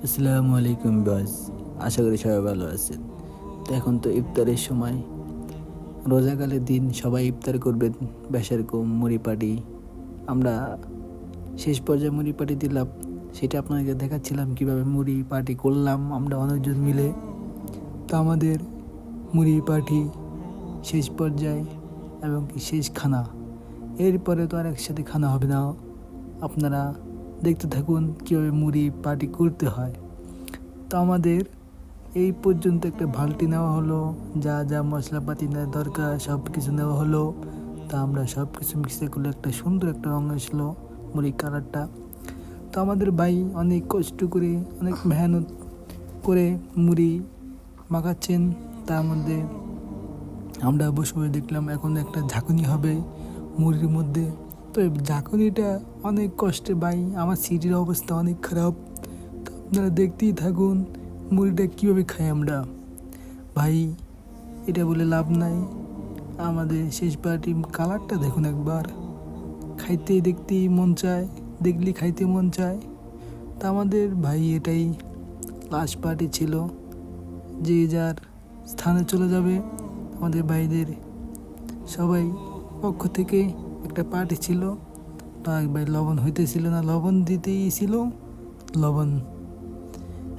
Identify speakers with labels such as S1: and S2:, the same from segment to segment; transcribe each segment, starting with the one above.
S1: আসসালামু আলাইকুম বস, আশা করি সবাই ভালো আছেন। তো এখন তো ইফতারের সময়, রোজাকালের দিন সবাই ইফতার করবেন। বেশার কম মুড়ি পাটি, আমরা শেষ পর্যায়ে মুড়ি পাটি দিলাম। সেটা আপনাকে দেখাচ্ছিলাম কিভাবে মুড়ি পাটি করলাম আমরা অনেকজন মিলে। তো আমাদের মুড়ি পাটি শেষ পর্যায়ে এবং কি শেষ খানা, এরপরে তো আর একসাথে খানা হবে না। আপনারা দেখতে থাকুন কীভাবে মুড়ি পাটি করতে হয়। তো আমাদের এই পর্যন্ত একটা বালতি নেওয়া হলো, যা যা মশলাপাতি নেওয়া দরকার সব কিছু নেওয়া হলো। তা আমরা সব কিছু মিক্সে করলে একটা সুন্দর একটা রঙ আসলো মুড়ির কালারটা। তো আমাদের ভাই অনেক কষ্ট করে, অনেক মেহনত করে মুড়ি মাখাচ্ছেন। তার মধ্যে আমরা বসে বসে দেখলাম এখন একটা ঝাঁকুনি হবে মুড়ির মধ্যে। তো এই ঝাঁকুনিটা অনেক কষ্টে ভাই, আমার সিটির অবস্থা অনেক খারাপ। তো আপনারা দেখতেই থাকুন মুড়িটা কীভাবে খাই আমরা। ভাই এটা বলে লাভ নাই, আমাদের শেষ পার্টি কালারটা দেখুন একবার, খাইতে দেখতেই মন চায়, দেখলে খাইতে মন চায়। তা আমাদের ভাই এটাই লাস্ট পার্টি ছিল, যে যার স্থানে চলে যাবে। আমাদের ভাইদের সবাই পক্ষ থেকে একটা পার্টি ছিল। তো এক ভাই লবণ হইতেছিল না, লবণ দিতেই ছিল, লবণ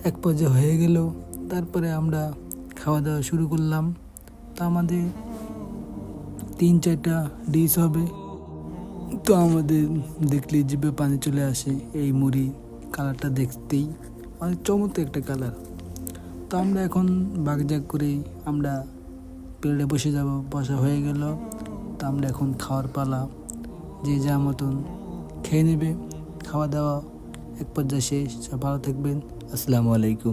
S1: এক পর্যায়ে হয়ে গেল। তারপরে আমরা খাওয়া দাওয়া শুরু করলাম। তো আমাদের 3-4টা ডিশ হবে। তো আমাদের দেখলেই জিভে পানি চলে আসে এই মুড়ি কালারটা দেখতেই, অনেক চমৎকার একটা কালার। তো আমরা এখন বাগজাগ করে আমরা প্লেটে বসে যাব, বসা হয়ে গেল। তো আমরা এখন খাওয়ার পালা, যে যা মতন খেয়ে নেবে। খাওয়া দাওয়া এক পর্যায়ে শেষ। সব ভালো থাকবেন। আসসালামু আলাইকুম।